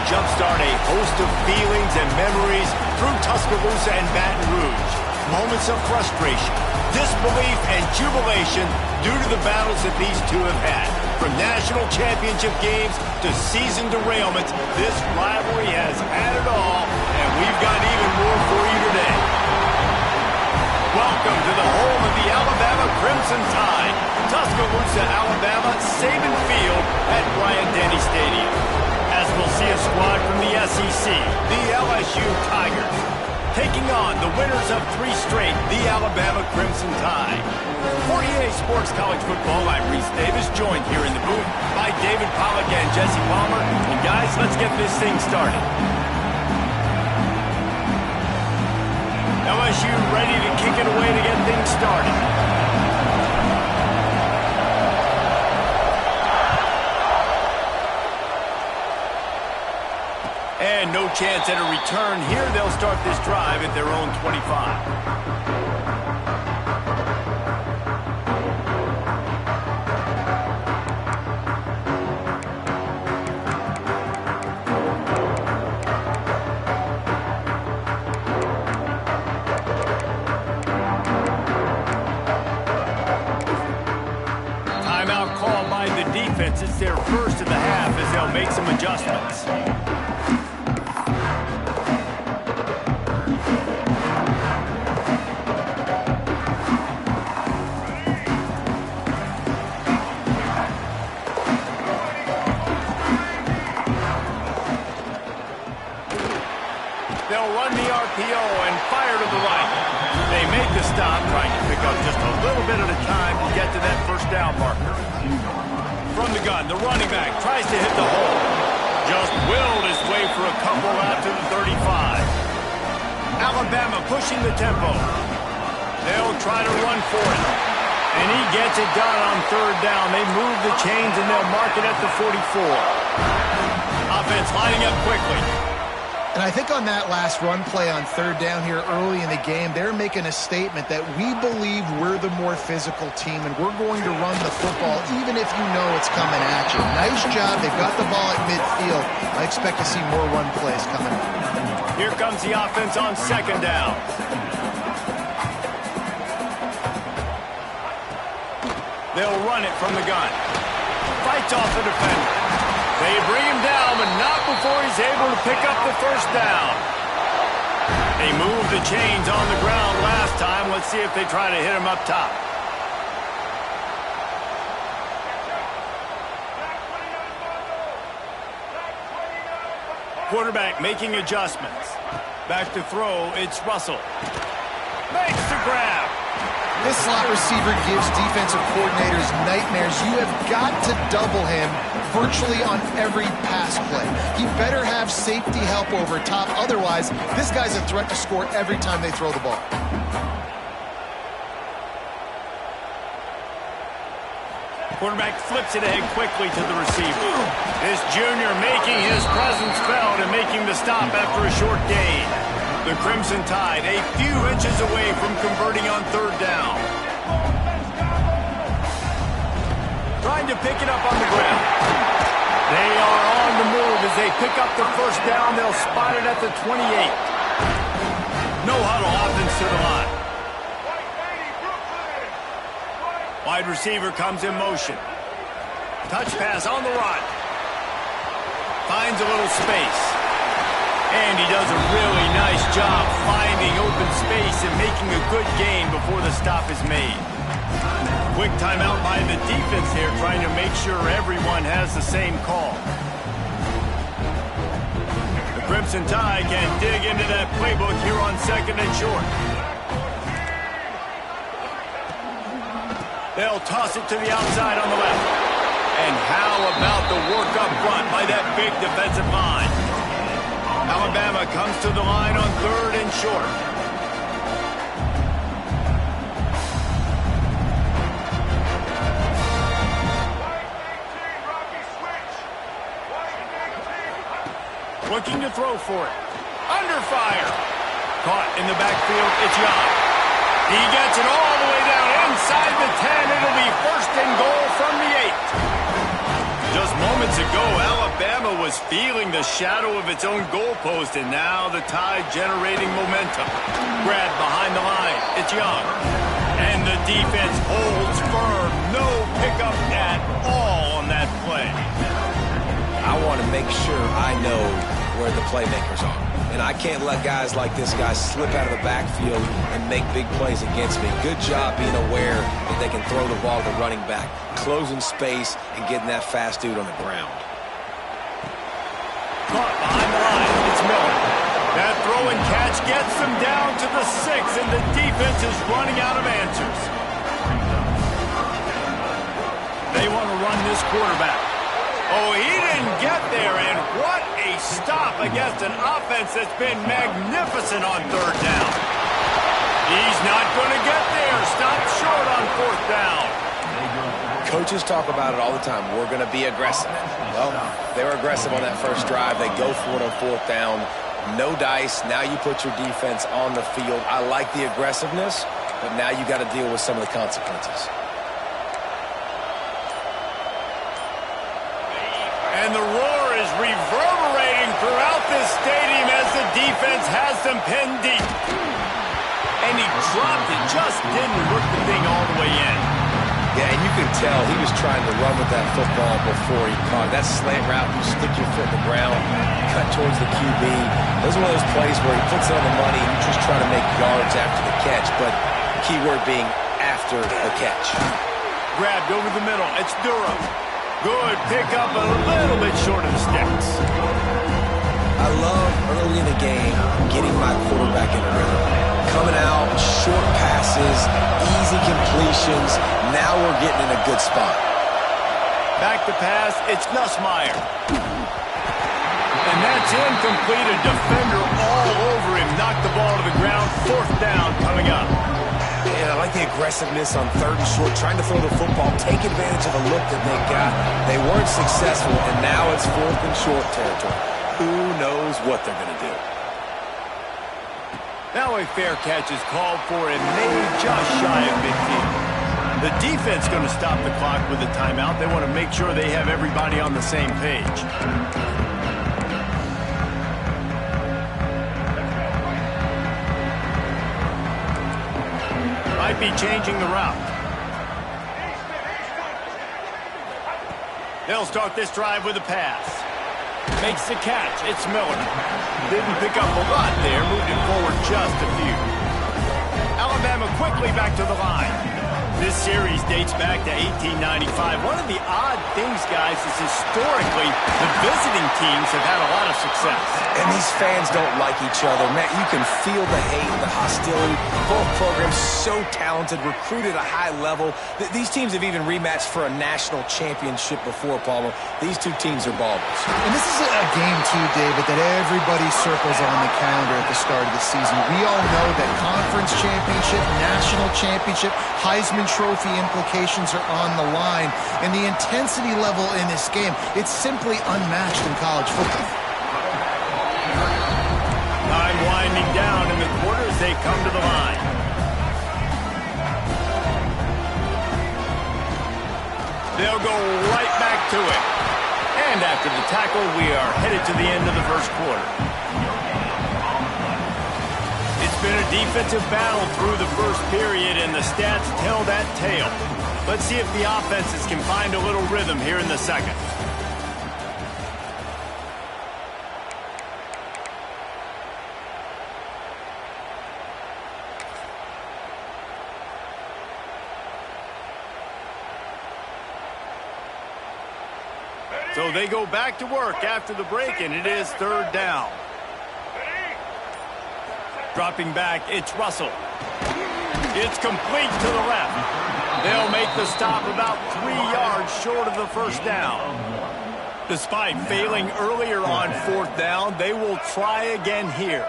jumpstart a host of feelings and memories through Tuscaloosa and Baton Rouge. Moments of frustration, disbelief, and jubilation due to the battles that these two have had. From national championship games to season derailments, this rivalry has had it all, and we've got even more for you today. Welcome to the home of the Alabama Crimson Tide, Tuscaloosa, Alabama, Saban Field at Bryant-Denny Stadium. As we'll see a squad from the SEC, the LSU Tigers, taking on the winners of 3 straight, the Alabama Crimson Tide. For EA Sports College Football, I'm Reese Davis, joined here in the booth by David Pollack and Jesse Palmer. And guys, let's get this thing started. LSU ready to kick it away to get things started. And no chance at a return here. They'll start this drive at their own 25. Timeout called by the defense. It's their first of the half as they'll make some adjustments. They'll run the RPO and fire to the right. They make the stop, trying to pick up just a little bit at a time to get to that first down marker. From the gun, the running back tries to hit the hole. Just willed his way for a couple out to the 35. Alabama pushing the tempo. They'll try to run for it. And he gets it done on 3rd down. They move the chains and they'll mark it at the 44. Offense lining up quickly. And I think on that last run play on 3rd down here early in the game, they're making a statement that we believe we're the more physical team and we're going to run the football even if you know it's coming at you. Nice job. They've got the ball at midfield. I expect to see more run plays coming. Here comes the offense on 2nd down. They'll run it from the gun. Fights off the defender. They bring him down, but not before he's able to pick up the 1st down. They moved the chains on the ground last time. Let's see if they try to hit him up top. Quarterback making adjustments. Back to throw, it's Russell. Makes the grab. This slot receiver gives defensive coordinators nightmares. You have got to double him virtually on every pass play. He better have safety help over top. Otherwise, this guy's a threat to score every time they throw the ball. Quarterback flips it ahead quickly to the receiver. This junior making his presence felt and making the stop after a short gain. The Crimson Tide a few inches away from converting on 3rd down. Trying to pick it up on the ground. They are on the move as they pick up the 1st down. They'll spot it at the 28. No huddle, offense to the line. Wide receiver comes in motion. Touch pass on the run. Finds a little space. And he does a really nice job finding open space and making a good gain before the stop is made. Quick timeout by the defense here, trying to make sure everyone has the same call. The Crimson Tide can dig into that playbook here on 2nd and short. They'll toss it to the outside on the left. And how about the work up front by that big defensive line? Alabama comes to the line on 3rd and short. Looking to throw for it. Under fire. Caught in the backfield. It's Young. He gets it all the way down inside the 10. It'll be 1st and goal from the 8. Just moments ago, Alabama was is feeling the shadow of its own goalpost, and now the Tide generating momentum. Grab behind the line. It's Young. And the defense holds firm. No pickup at all on that play. I want to make sure I know where the playmakers are. And I can't let guys like this guy slip out of the backfield and make big plays against me. Good job being aware that they can throw the ball to the running back, closing space, and getting that fast dude on the ground. Caught behind the line. It's Miller. That throw and catch gets them down to the 6, and the defense is running out of answers. They want to run this quarterback. Oh, he didn't get there, and what a stop against an offense that's been magnificent on 3rd down. He's not going to get there. Stopped short on 4th down. Coaches talk about it all the time. We're going to be aggressive. Well, they were aggressive on that first drive. They go for it on 4th down. No dice. Now you put your defense on the field. I like the aggressiveness, but now you got to deal with some of the consequences. And the roar is reverberating throughout this stadium as the defense has them pinned deep. And he dropped it, just didn't work the thing all the way in. Yeah, and you can tell he was trying to run with that football before he caught it. That slant route, you stick your foot in the ground, cut towards the QB. Those are one of those plays where he puts it on the money and you just try to make yards after the catch, but keyword being after the catch. Grabbed over the middle. It's Durham. Good pickup, a little bit short of the sticks. I love early in the game getting my quarterback in a rhythm. Coming out, short passes, easy completions. Now we're getting in a good spot. Back to pass, it's Nussmeier. And that's incomplete. A defender all over him. Knocked the ball to the ground. 4th down coming up. And I like the aggressiveness on 3rd and short, trying to throw the football, take advantage of a look that they got. They weren't successful, and now it's 4th and short territory. Who knows what they're going to do? Now a fair catch is called for and made just shy of midfield. The defense going to stop the clock with a timeout. They want to make sure they have everybody on the same page. Might be changing the route. They'll start this drive with a pass. Makes the catch. It's Miller. Didn't pick up a lot there. Moved it forward just a few. Alabama quickly back to the line. This series dates back to 1895. One of the odd things, guys, is historically the visiting teams have had a lot of success. And these fans don't like each other. Man, you can feel the hate, the hostility. Both programs so talented, recruited at a high level. These teams have even rematched for a national championship before, Palmer. These two teams are ballers. And this is a game, too, David, that everybody circles on the calendar at the start of the season. We all know that conference championship, national championship, Heisman Trophy implications are on the line. And the intensity level in this game, it's simply unmatched in college football. Time winding down in the quarter as they come to the line. They'll go right back to it. And after the tackle, we are headed to the end of the first quarter. It's been a defensive battle through the first period, and the stats tell that tale. Let's see if the offenses can find a little rhythm here in the second. So they go back to work after the break, and it is 3rd down. Dropping back, it's Russell. It's complete to the left. They'll make the stop about 3 yards short of the first down. Despite failing earlier on 4th down, they will try again here.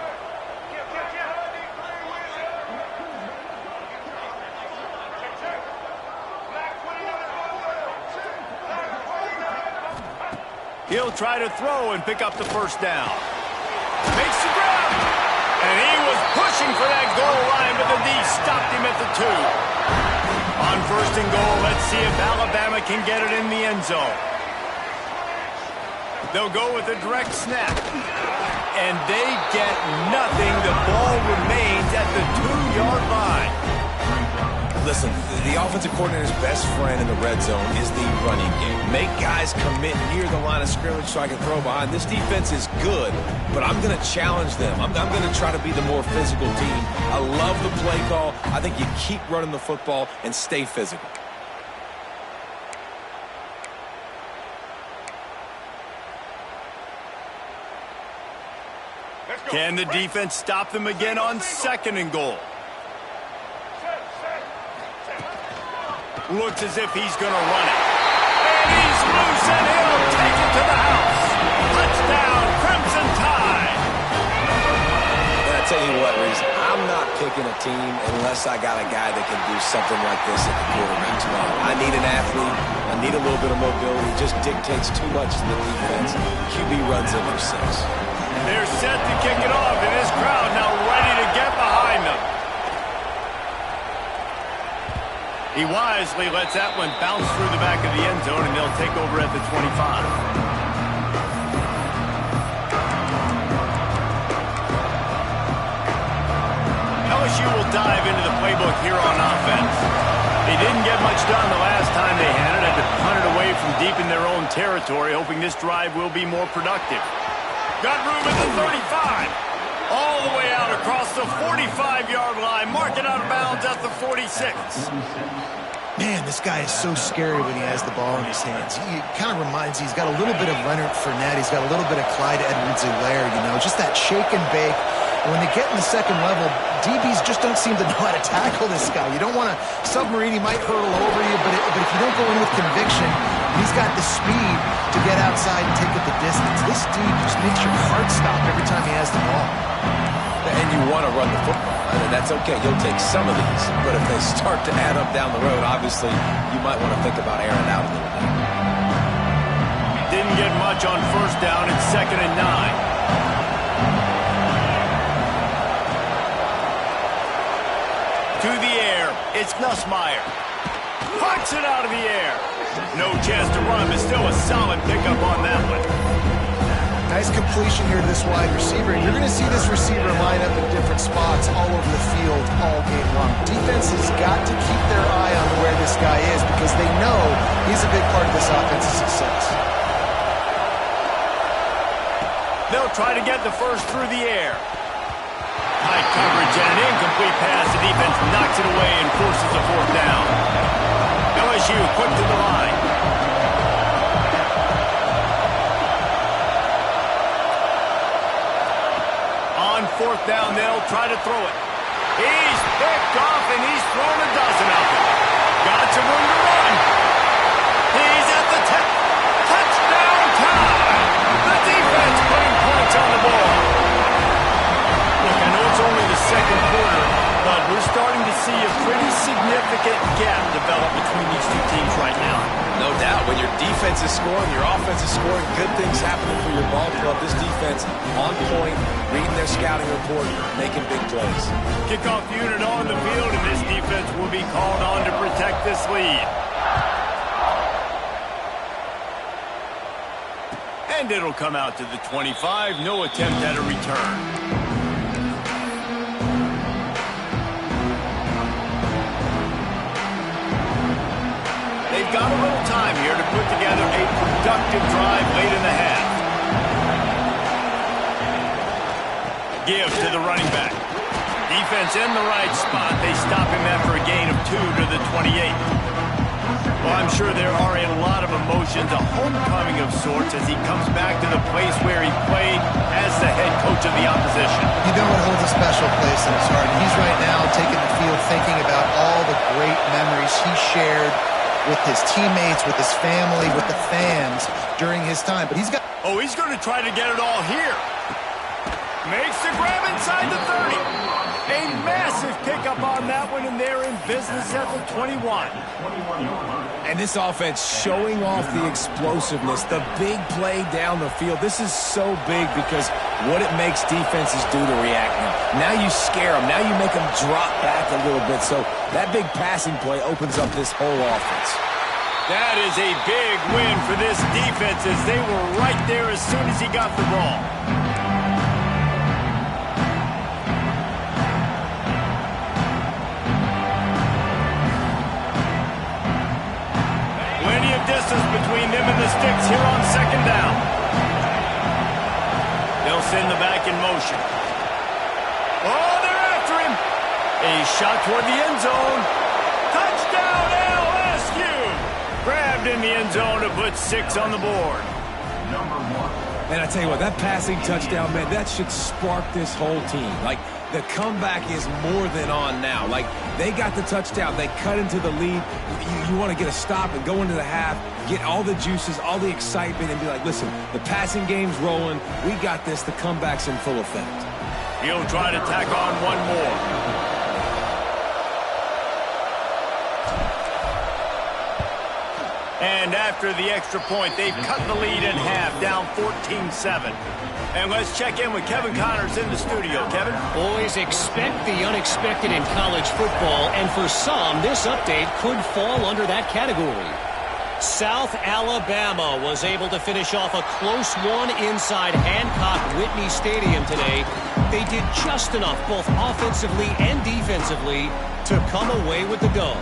He'll try to throw and pick up the first down. Makes the grab. And he was pushing for that goal line, but the D stopped him at the 2. On 1st and goal, let's see if Alabama can get it in the end zone. They'll go with a direct snap. And they get nothing. The ball remains at the 2-yard line. Listen, the offensive coordinator's best friend in the red zone is the running game. Make guys commit near the line of scrimmage so I can throw behind. This defense is good, but I'm going to challenge them. I'm going to try to be the more physical team. I love the play call. I think you keep running the football and stay physical. Can the defense stop them again on 2nd and goal? Looks as if he's going to run it. And he's loose, and he'll take it to the house. Touchdown, Crimson Tide. And I tell you what, Reese, I'm not picking a team unless I got a guy that can do something like this at the quarterback spot. I need an athlete. I need a little bit of mobility. It just dictates too much to the defense. QB runs in for 6. They're set to kick it off, and this crowd now ready to get behind them. He wisely lets that one bounce through the back of the end zone, and they'll take over at the 25. LSU will dive into the playbook here on offense. They didn't get much done the last time they had it. Had to punt it away from deep in their own territory, hoping this drive will be more productive. Got room at the 35. All the way out across the 45-yard line. Mark it out of bounds at the 46. Man, this guy is so scary when he has the ball in his hands. He kind of reminds me, he's got a little bit of Leonard Fournette. He's got a little bit of Clyde Edwards-Helaire, you know, just that shake and bake. And when they get in the second level, DBs just don't seem to know how to tackle this guy. You don't want to submarine. He might hurtle over you, but if you don't go in with conviction, he's got the speed to get outside and take it the distance. This dude just makes your heart stop every time he has the ball. And you want to run the football. And that's okay. You'll take some of these. But if they start to add up down the road, obviously, you might want to think about airing out a little bit. Didn't get much on 1st down. It's 2nd and 9. To the air. It's Nussmeier. Puts it out of the air. No chance to run, but still a solid pickup on that one. Nice completion here to this wide receiver. And you're going to see this receiver line up in different spots all over the field all game long. Defense has got to keep their eye on where this guy is because they know he's a big part of this offense's success. They'll try to get the first through the air. Tight coverage and an incomplete pass. The defense knocks it away and forces a 4th down. LSU quick to the line. On 4th down, they'll try to throw it. He's picked off and he's thrown a dozen out there. Got some room to run. He's at the 10. Touchdown time. The defense putting points on the board. Look, I know it's only the 2nd quarter, but we're starting to see a pretty significant gap develop between these two teams right now. No doubt. When your defense is scoring, your offense is scoring, good things happening for your ball club. This defense on point, reading their scouting report, making big plays. Kickoff unit on the field, and this defense will be called on to protect this lead. And it'll come out to the 25. No attempt at a return. They've got a little time here to put together a productive drive late in the half. Give to the running back. Defense in the right spot. They stop him after a gain of 2 to the 28. Well, I'm sure there are a lot of emotions, a homecoming of sorts as he comes back to the place where he played as the head coach of the opposition. You know what holds a special place in his heart? He's right now taking the field thinking about all the great memories he shared with his teammates, with his family, with the fans during his time. But he's got... Oh, he's going to try to get it all here. Makes the grab inside the 30. A massive pickup on that one, and they're in business at the 21. And this offense showing off the explosiveness, the big play down the field. This is so big because what it makes defenses do to react now. Now you scare them. Now you make them drop back a little bit. So that big passing play opens up this whole offense. That is a big win for this defense as they were right there as soon as he got the ball. Plenty of distance between them and the sticks here on second down. They'll send the back in motion. Oh, they're after him. A shot toward the end zone. Touchdown, LSU! Grabbed in the end zone to put 6 on the board. And I tell you what, that passing touchdown, man, that should spark this whole team. Like, the comeback is more than on now. Like, they got the touchdown. They cut into the lead. You want to get a stop and go into the half, get all the juices, all the excitement, and be like, listen, the passing game's rolling. We got this. The comeback's in full effect. He'll try to tack on one more. And after the extra point, they've cut the lead in half, down 14-7. And let's check in with Kevin Connors in the studio. Kevin? Always expect the unexpected in college football, and for some, this update could fall under that category. South Alabama was able to finish off a close one inside Hancock-Whitney Stadium today. They did just enough, both offensively and defensively, to come away with the dub.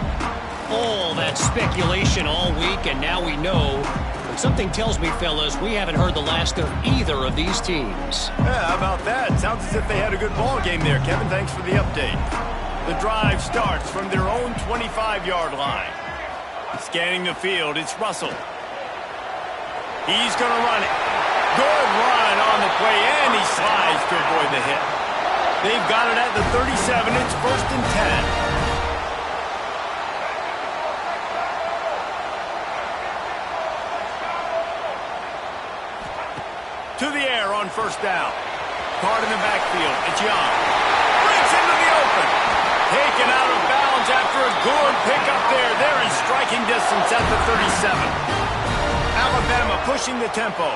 All that speculation all week, and now we know. But something tells me, fellas, we haven't heard the last of either of these teams. Yeah, how about that? Sounds as if they had a good ball game there, Kevin. Thanks for the update. The drive starts from their own 25-yard line. Scanning the field, it's Russell. He's going to run it. Good run on the play, and he slides to avoid the hit. They've got it at the 37. It's 1st and 10. To the air on 1st down. Card in the backfield. It's Young. Breaks into the open. Taken out of bounds after a good pickup there. They're in striking distance at the 37. Alabama pushing the tempo.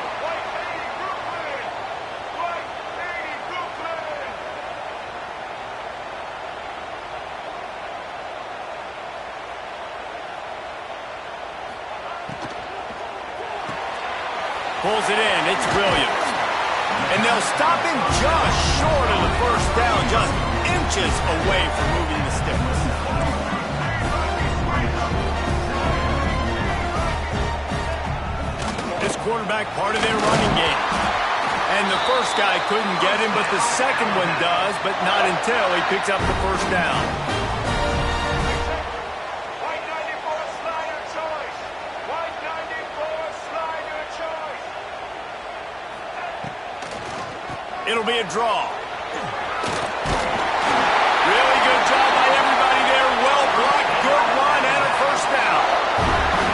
Pulls it in. It's Williams. And they'll stop him just short of the 1st down, just inches away from moving the sticks. This quarterback part of their running game. And the first guy couldn't get him, but the second one does, but not until he picks up the 1st down. It'll be a draw. Really good job by everybody there. Well blocked, good run, and a 1st down.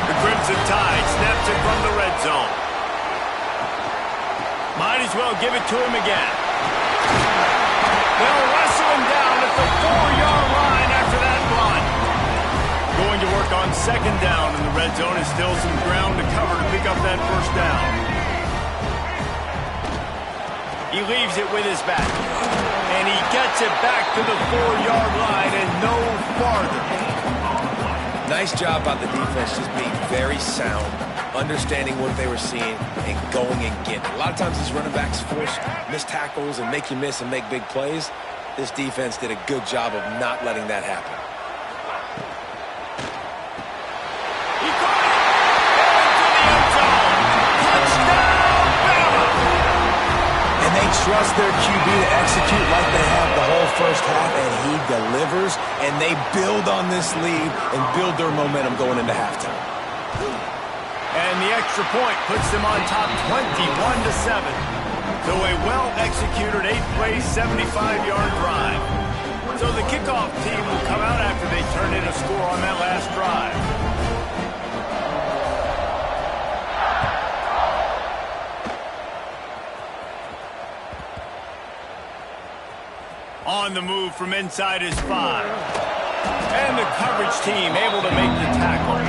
The Crimson Tide snaps it from the red zone. Might as well give it to him again. They'll wrestle him down at the 4-yard line after that run. Going to work on 2nd down in the red zone is still some ground to cover to pick up that 1st down. He leaves it with his back. And he gets it back to the 4-yard line and no farther. Nice job by the defense, just being very sound, understanding what they were seeing, and going and getting it. A lot of times these running backs force missed tackles and make you miss and make big plays. This defense did a good job of not letting that happen. He caught it! Into the end zone! Touchdown, Bama! And they trust their QB to execute like they have the whole 1st half, and he delivers, and they build on this lead and build their momentum going into halftime. And the extra point puts them on top 21-7. So a well-executed 8-play, 75-yard drive. So the kickoff team will come out after they turn in a score on that last drive. On the move from inside his 5. And the coverage team able to make the tackle.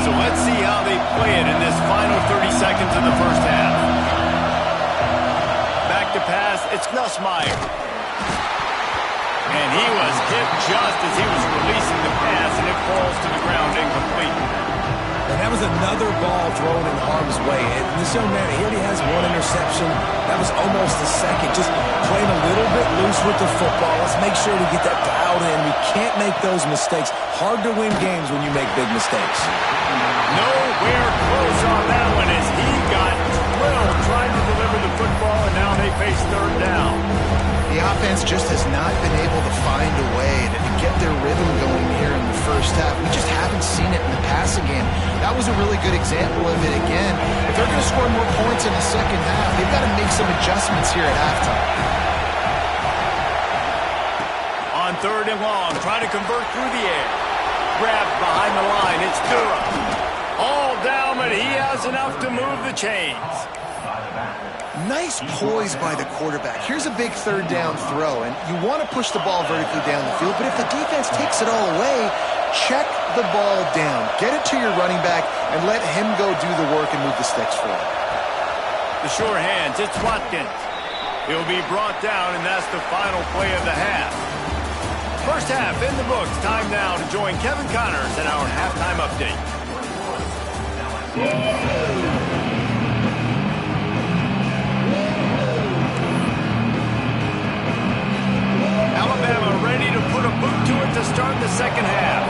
So let's see how they play it in this final 30 seconds of the 1st half. Back to pass, it's Nussmeier. And he was hit just as he was releasing the pass, and it falls to the ground incomplete. And that was another ball thrown in harm's way. And this young man, he already has one interception. That was almost the second. Just playing a little bit loose with the football. Let's make sure we get that dialed in. We can't make those mistakes. Hard to win games when you make big mistakes. Nowhere close on that one as he got drilled trying to deliver the football, and now they face third down. The offense just has not been able to find a way to get their rhythm going here in the first half. We just haven't seen it in the passing game. That was a really good example of it again. If they're going to score more points in the second half, they've got to make some adjustments here at halftime. On third and long, trying to convert through the air. Grabbed behind the line, it's Durham. All down, but he has enough to move the chains. Nice poise by the quarterback. Here's a big third down throw, and you want to push the ball vertically down the field, but if the defense takes it all away, check the ball down. Get it to your running back and let him go do the work and move the sticks for it. The sure hands, it's Watkins. He'll be brought down, and that's the final play of the half. First half in the books. Time now to join Kevin Connors in our halftime update. Alabama ready to put a boot to it to start the second half.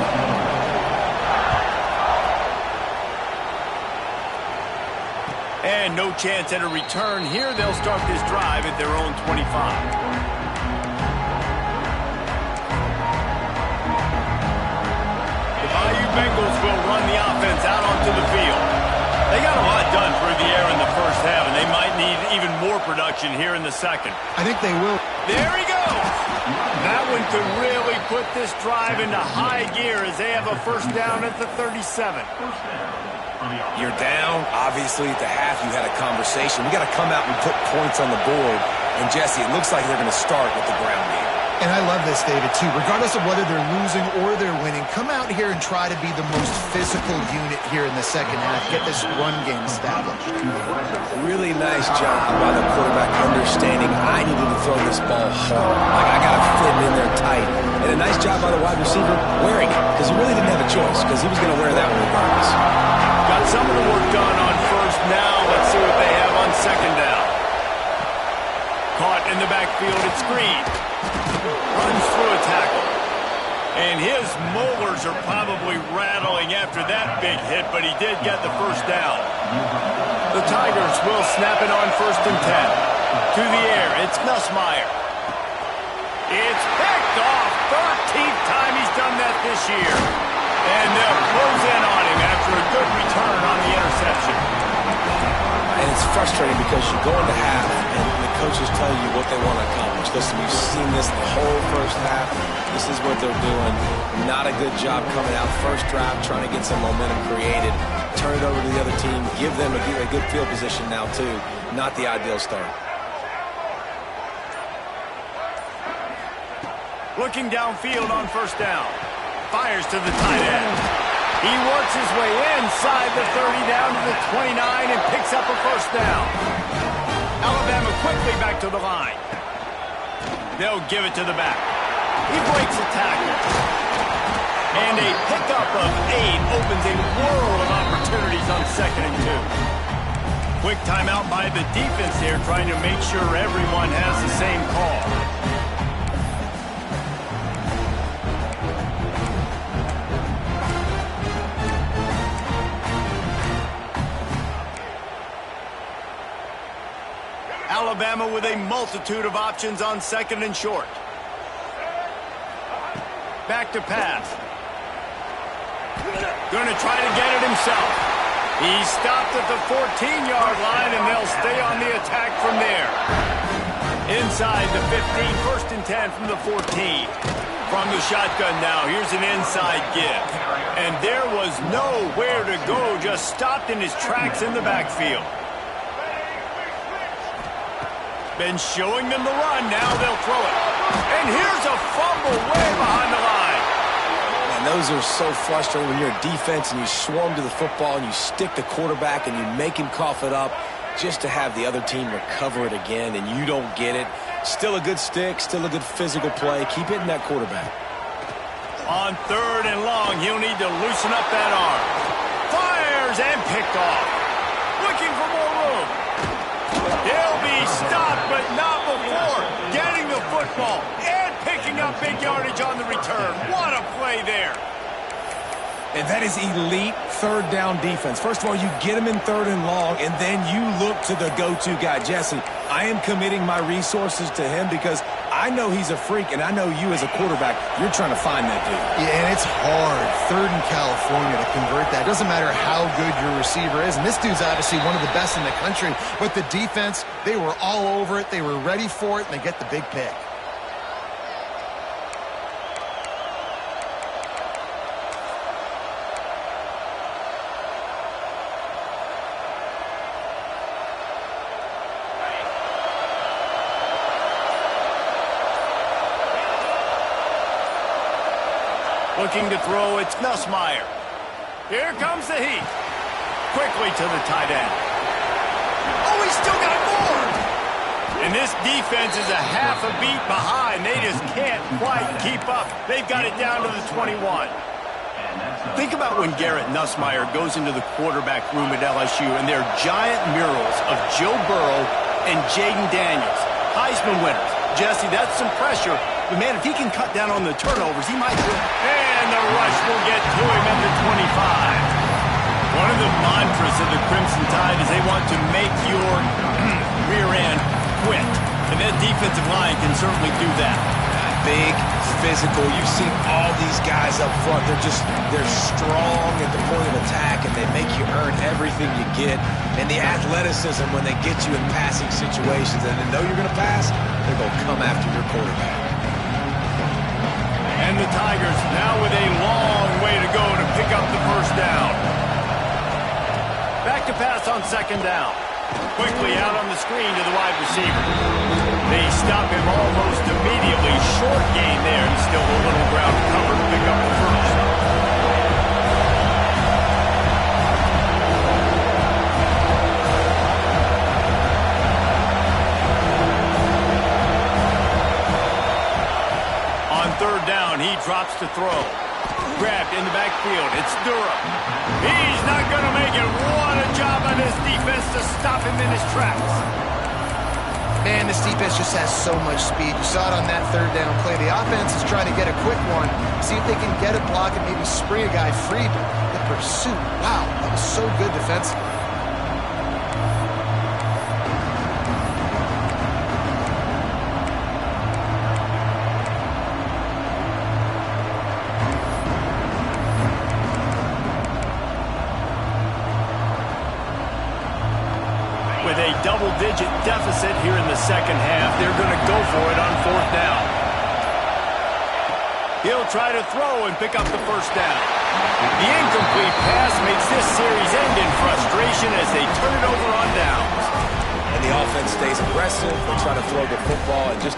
And no chance at a return here. They'll start this drive at their own 25. Bengals will run the offense out onto the field. They got a lot done through the air in the first half, and they might need even more production here in the second. I think they will. There he goes. That one could really put this drive into high gear as they have a first down at the 37. You're down. Obviously, at the half, you had a conversation. We got to come out and put points on the board. And, Jesse, it looks like they're going to start with the ground game. And I love this, David, too. Regardless of whether they're losing or they're winning, come out here and try to be the most physical unit here in the second half. Get this run game established. Really nice job by the quarterback understanding I needed to throw this ball hard. Like, I got to fit in there tight. And a nice job by the wide receiver wearing it, because he really didn't have a choice, because he was going to wear that one regardless. Got some of the work done on first. Now let's see what they have on second down. Caught in the backfield, it's Green. Runs through a tackle. And his molars are probably rattling after that big hit, but he did get the first down. The Tigers will snap it on first and 10. To the air, it's Nussmeier. It's picked off. 13th time he's done that this year. And they'll close in on him after a good return on the interception. And it's frustrating because you go into half and the coaches tell you what they want to accomplish. Listen, we've seen this the whole first half. This is what they're doing. Not a good job coming out first drive, trying to get some momentum created. Turn it over to the other team. Give them a good field position now, too. Not the ideal start. Looking downfield on first down. Fires to the tight end. He works his way inside the 30 down to the 29 and picks up a first down. Alabama quickly back to the line. They'll give it to the back. He breaks a tackle. And a pickup of 8 opens a world of opportunities on second and 2. Quick timeout by the defense here, trying to make sure everyone has the same call. Alabama with a multitude of options on second and short. Back to pass. Going to try to get it himself. He stopped at the 14-yard line, and they'll stay on the attack from there. Inside the 15, first and 10 from the 14. From the shotgun now, here's an inside give. And there was nowhere to go, just stopped in his tracks in the backfield. Been showing them the run, now they'll throw it. And here's a fumble way behind the line. And those are so frustrating when you're a defense and you swarm to the football and you stick the quarterback and you make him cough it up just to have the other team recover it again and you don't get it. Still a good stick, still a good physical play. Keep hitting that quarterback. On 3rd and long, he'll need to loosen up that arm. Fires and picked off. Looking for more room. He'll be stopped, but not before getting the football and picking up big yardage on the return. What a play there. And that is elite 3rd down defense. First of all, you get him in 3rd and long, and then you look to the go-to guy. Jesse, I am committing my resources to him because I know he's a freak, and I know you as a quarterback, you're trying to find that dude. Yeah, and it's hard, 3rd in California, to convert that. It doesn't matter how good your receiver is, and this dude's obviously one of the best in the country, but the defense, they were all over it, they were ready for it, and they get the big pick. Looking to throw, it's Nussmeier. Here comes the heat. Quickly to the tight end. Oh, he's still got more! And this defense is a half a beat behind. They just can't quite keep up. They've got it down to the 21. Think about when Garrett Nussmeier goes into the quarterback room at LSU and there are giant murals of Joe Burrow and Jaden Daniels, Heisman winners. Jesse, that's some pressure. But, man, if he can cut down on the turnovers, he might do it. And the rush will get to him at the 25. One of the mantras of the Crimson Tide is they want to make your rear end quit. And that defensive line can certainly do that. Big, physical. You've seen all these guys up front. They're strong at the point of attack, and they make you earn everything you get. And the athleticism when they get you in passing situations and they know you're going to pass, they're going to come after your quarterback. And the Tigers now with a long way to go to pick up the 1st down. Back to pass on 2nd down. Quickly out on the screen to the wide receiver. They stop him almost immediately. Short gain there. He's still a little ground cover to pick up the 1st. On 3rd down, he drops to throw. Grabbed in the backfield. It's Durham. He's not going to make it. What a job on this defense to stop him in his tracks. Man, this defense just has so much speed. You saw it on that 3rd down play. The offense is trying to get a quick one, see if they can get a block and maybe spring a guy free. But the pursuit, wow, that was so good defensively. With a double-digit deficit here in the 2nd half, they're going to go for it on 4th down. He'll try to throw and pick up the 1st down. The incomplete pass makes this series end in frustration as they turn it over on downs. And the offense stays aggressive. They try to throw the football and just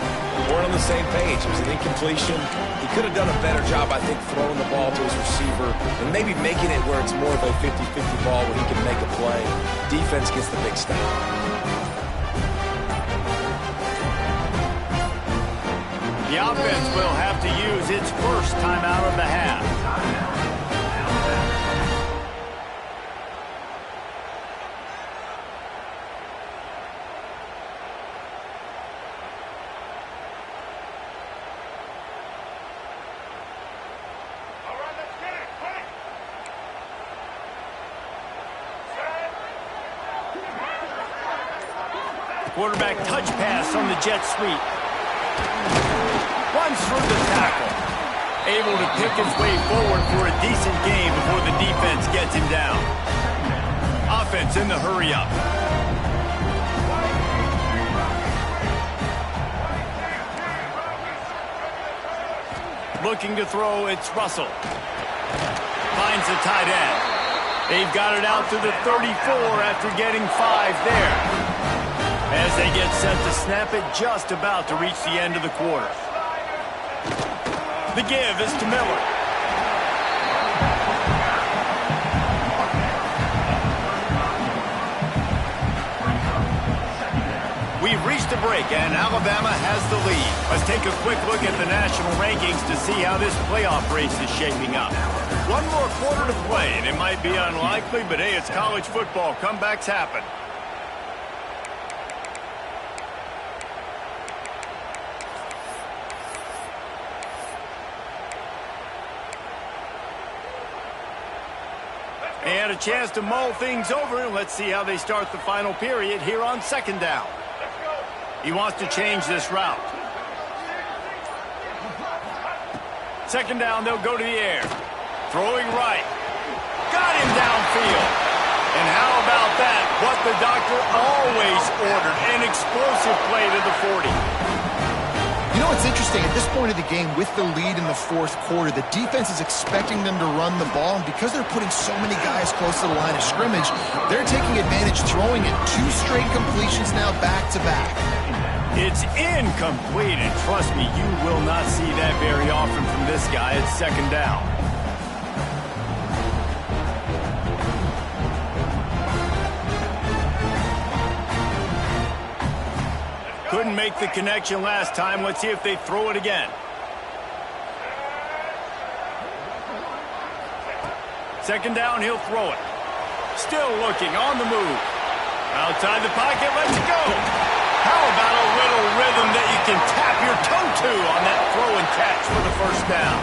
weren't on the same page. It was an incompletion. He could have done a better job, I think, throwing the ball to his receiver and maybe making it where it's more of a 50-50 ball where he can make a play. Defense gets the big stop. The offense will have to use its 1st timeout of the half. Quarterback touch pass on the jet sweep. Runs through the tackle. Able to pick his way forward for a decent gain before the defense gets him down. Offense in the hurry-up. Looking to throw, it's Russell. Finds the tight end. They've got it out to the 34 after getting 5 there. As they get set to snap it just about to reach the end of the quarter. The give is to Miller. We've reached a break, and Alabama has the lead. Let's take a quick look at the national rankings to see how this playoff race is shaping up. One more quarter to play, and it might be unlikely, but hey, it's college football. Comebacks happen. And a chance to mull things over. Let's see how they start the final period here on second down. He wants to change this route. Second down, they'll go to the air. Throwing right. Got him downfield. And how about that? What the doctor always ordered. An explosive play to the 40. You know, it's interesting. At this point of the game, with the lead in the fourth quarter, the defense is expecting them to run the ball. And because they're putting so many guys close to the line of scrimmage, they're taking advantage, throwing it 2 straight completions now back-to-back. It's incomplete, and trust me, you will not see that very often from this guy at second down. Couldn't make the connection last time. Let's see if they throw it again. Second down, he'll throw it. Still looking, on the move. Outside the pocket, lets it go. How about a little rhythm that you can tap your toe to on that throw and catch for the first down?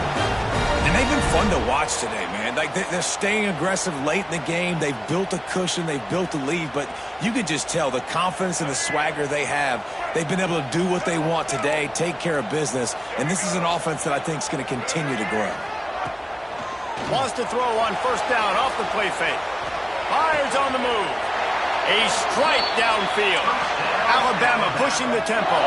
And they've been fun to watch today, man. Like, they're staying aggressive late in the game. They've built a cushion. They've built a lead. But you can just tell the confidence and the swagger they have. They've been able to do what they want today, take care of business. And this is an offense that I think is going to continue to grow. Wants to throw on first down off the play fake. Fires on the move. A strike downfield. Alabama pushing the tempo.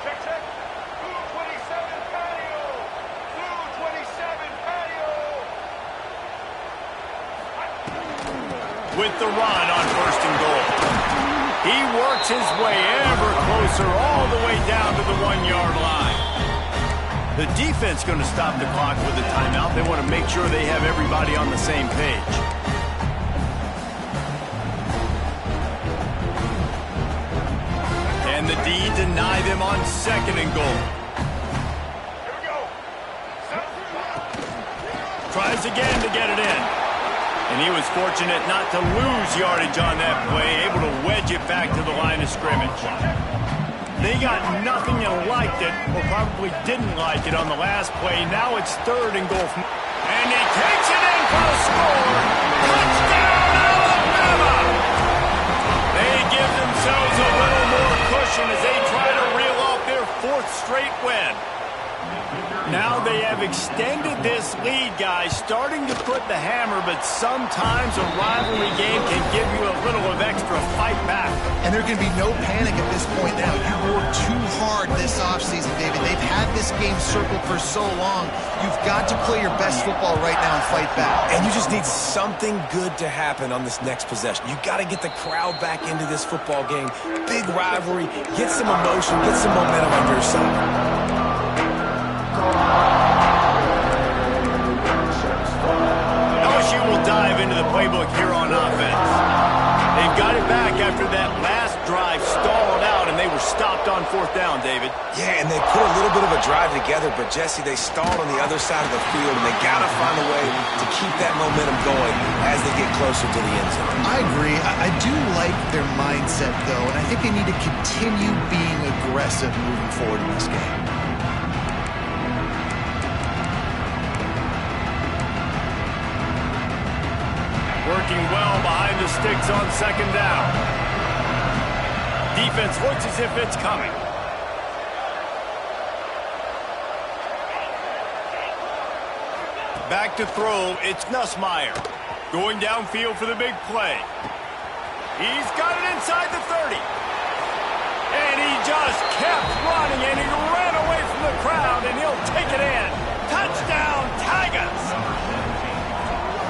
Check. 227 patio. 227 patio. With the run on first and goal. He works his way ever closer all the way down to the 1-yard line. The defense going to stop the clock with a timeout. They want to make sure they have everybody on the same page. And the D deny them on second and goal. Here we go. Tries again to get it in. And he was fortunate not to lose yardage on that play, able to wedge it back to the line of scrimmage. They got nothing and liked it, or probably didn't like it on the last play. Now it's third and goal. And he takes it in for a score. Touchdown, Alabama! They give themselves a little more cushion as they try to reel off their 4th straight win. Now they have extended this lead, guys, starting to put the hammer, but sometimes a rivalry game can give you a little of extra fight back. And there can be no panic at this point now. You worked too hard this offseason, David. They've had this game circled for so long. You've got to play your best football right now and fight back. And you just need something good to happen on this next possession. You got to get the crowd back into this football game. Big rivalry. Get some emotion. Get some momentum on your side. LSU will dive into the playbook here on offense. They've got it back after that last drive stalled out, and they were stopped on fourth down, David. Yeah, and they put a little bit of a drive together, but, Jesse, they stalled on the other side of the field, and they got to find a way to keep that momentum going as they get closer to the end zone. I agree. I do like their mindset, though, and I think they need to continue being aggressive moving forward in this game. Working well behind the sticks on second down. Defense looks as if it's coming. Back to throw, it's Nussmeier. Going downfield for the big play. He's got it inside the 30. And he just kept running, and he ran away from the crowd, and he'll take it in. Touchdown, Tigers!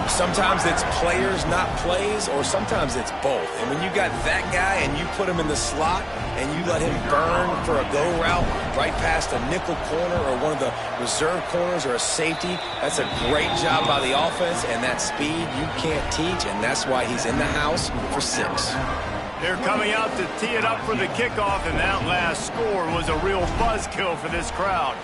Sometimes it's players, not plays, or sometimes it's both. And when you got that guy and you put him in the slot and you let him burn for a go route right past a nickel corner or one of the reserve corners or a safety, that's a great job by the offense, and that speed you can't teach, and that's why he's in the house for 6. They're coming out to tee it up for the kickoff, and that last score was a real buzzkill for this crowd.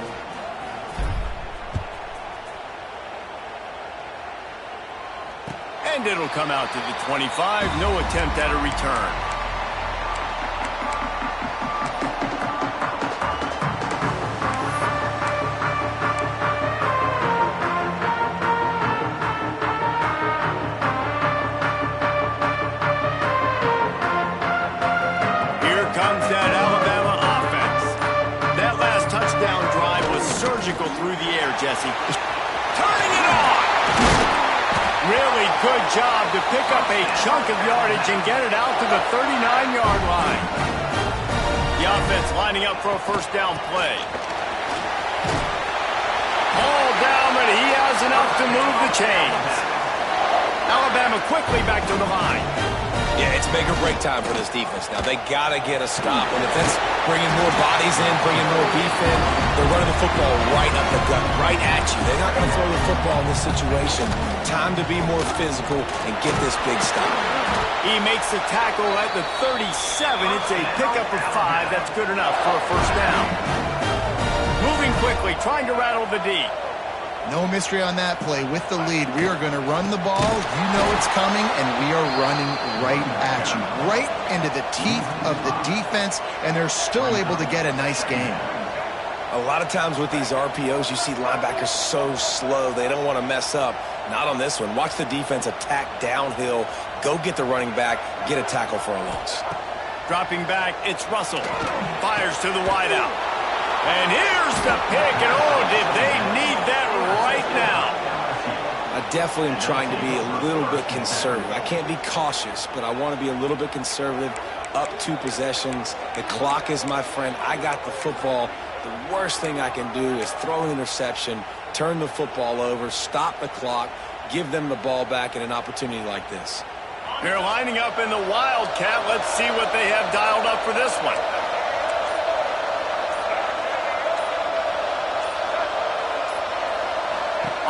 And it'll come out to the 25. No attempt at a return. Here comes that Alabama offense. That last touchdown drive was surgical through the air, Jesse. Turning it on! Really good job to pick up a chunk of yardage and get it out to the 39-yard line. The offense lining up for a first down play. Ball down, but he has enough to move the chains. Alabama quickly back to the line. Yeah, it's make or break time for this defense. Now, they got to get a stop. And if that's bringing more bodies in, bringing more beef in, they're running the football right up the gut, right at you. They're not going to throw the football in this situation. Time to be more physical and get this big stop. He makes the tackle at the 37. It's a pickup of 5. That's good enough for a first down. Moving quickly, trying to rattle the D. No mystery on that play. With the lead, we are going to run the ball. You know it's coming, and we are running right at you, right into the teeth of the defense, and they're still able to get a nice game. A lot of times with these RPOs, you see linebackers so slow, they don't want to mess up. Not on this one. Watch the defense attack downhill, go get the running back, get a tackle for a loss. Dropping back, it's Russell. Fires to the wideout. And here's the pick, and oh, did they need that right now. I definitely am trying to be a little bit conservative. I can't be cautious, but I want to be a little bit conservative. Up 2 possessions. The clock is my friend. I got the football. The worst thing I can do is throw an interception, turn the football over, stop the clock, give them the ball back in an opportunity like this. They're lining up in the Wildcat. Let's see what they have dialed up for this one.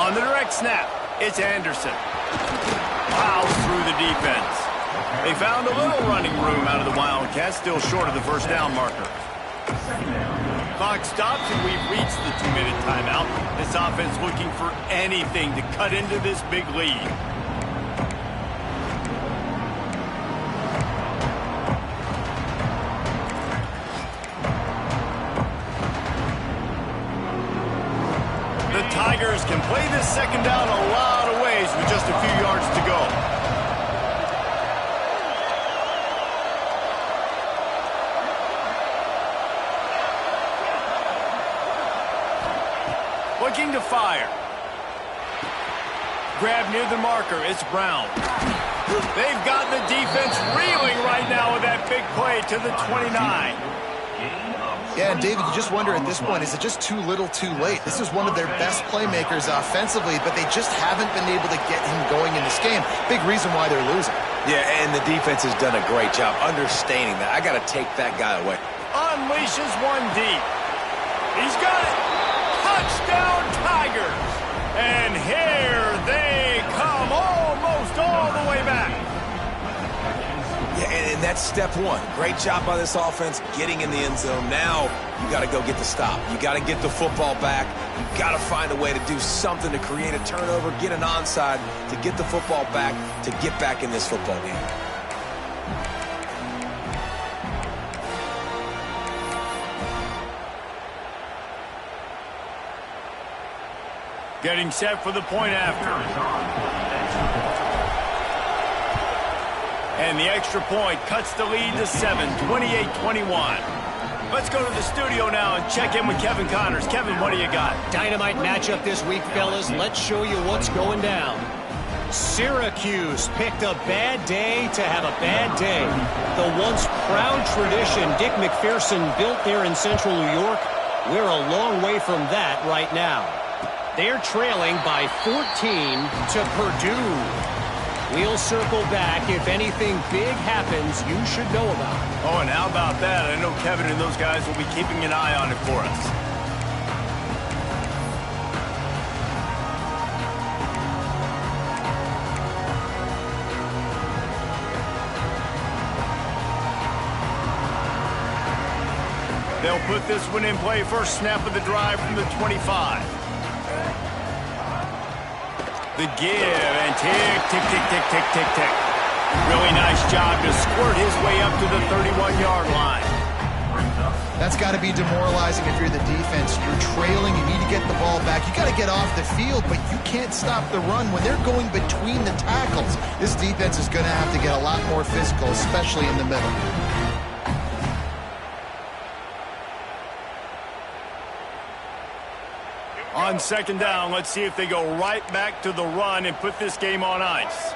On the direct snap, it's Anderson. Plows through the defense. They found a little running room out of the Wildcats, still short of the first down marker. Clock stops, and we've reached the 2-minute timeout. This offense looking for anything to cut into this big lead. The Tigers can play this second down a lot of ways with just a few yards to go. Looking to fire. Grab near the marker. It's Brown. They've got the defense reeling right now with that big play to the 29. Yeah, and David, you just wonder at this point, is it just too little too late? This is one of their best playmakers offensively, but they just haven't been able to get him going in this game. Big reason why they're losing. Yeah, and the defense has done a great job understanding that. I got to take that guy away. Unleashes one deep. He's got it. Touchdown, Tigers. And here they come, almost all the way back. Yeah, and that's step 1. Great job by this offense getting in the end zone. Now you got to go get the stop. You got to get the football back. You got to find a way to do something to create a turnover, get an onside, to get the football back, to get back in this football game. Getting set for the point after. And the extra point cuts the lead to 7, 28-21. Let's go to the studio now and check in with Kevin Connors. Kevin, what do you got? Dynamite matchup this week, fellas. Let's show you what's going down. Syracuse picked a bad day to have a bad day. The once proud tradition Dick McPherson built there in central New York, we're a long way from that right now. They're trailing by 14 to Purdue. We'll circle back. If anything big happens, you should know about it. Oh, and how about that? I know Kevin and those guys will be keeping an eye on it for us. They'll put this one in play. First snap of the drive from the 25. The give and tick, tick, tick, tick, tick, tick, tick. Really nice job to squirt his way up to the 31-yard line. That's got to be demoralizing if you're the defense. You're trailing, you need to get the ball back. You got to get off the field, but you can't stop the run when they're going between the tackles. This defense is going to have to get a lot more physical, especially in the middle. On second down, let's see if they go right back to the run and put this game on ice.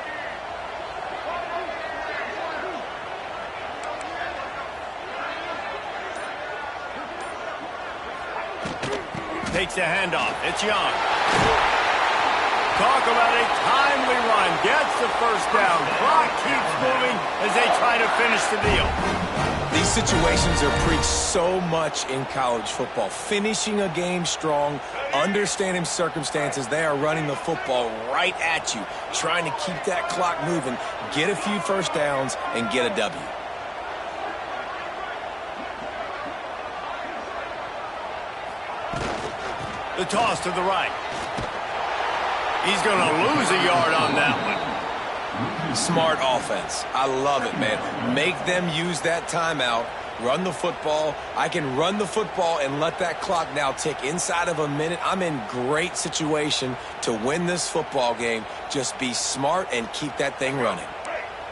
Takes the handoff. It's Young. Talk about a timely run. Gets the first down. Clock keeps moving as they try to finish the deal. These situations are preached so much in college football. Finishing a game strong, understanding circumstances. They are running the football right at you, trying to keep that clock moving, get a few first downs, and get a W. The toss to the right. He's going to lose a yard on that one. Smart offense. I love it, man. Make them use that timeout. Run the football. I can run the football and let that clock now tick inside of a minute. I'm in great situation to win this football game. Just be smart and keep that thing running.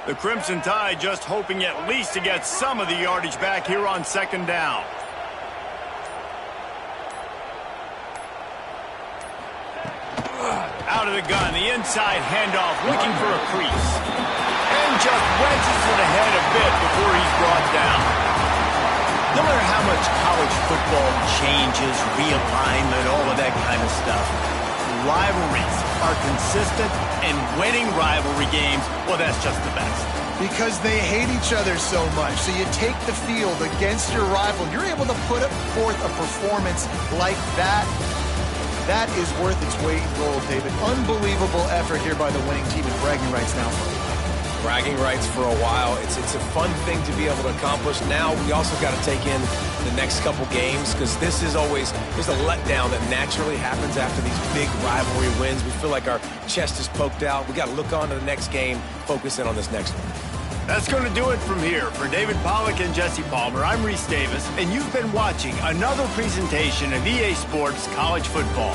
The Crimson Tide just hoping at least to get some of the yardage back here on second down. Out of the gun, the inside handoff, looking for a crease. And just wedges it ahead a bit before he's brought down. No matter how much college football changes, realignment, all of that kind of stuff, rivalries are consistent, and winning rivalry games, well, that's just the best. Because they hate each other so much. So you take the field against your rival. You're able to put forth a performance like that. That is worth its weight in gold, David. Unbelievable effort here by the winning team, and bragging rights now for a while. Bragging rights for a while. It's a fun thing to be able to accomplish. Now we also got to take in the next couple games, because this is always, there's a letdown that naturally happens after these big rivalry wins. We feel like our chest is poked out. We got to look on to the next game, focus in on this next one. That's going to do it from here. For David Pollack and Jesse Palmer, I'm Reese Davis, and you've been watching another presentation of EA Sports College Football.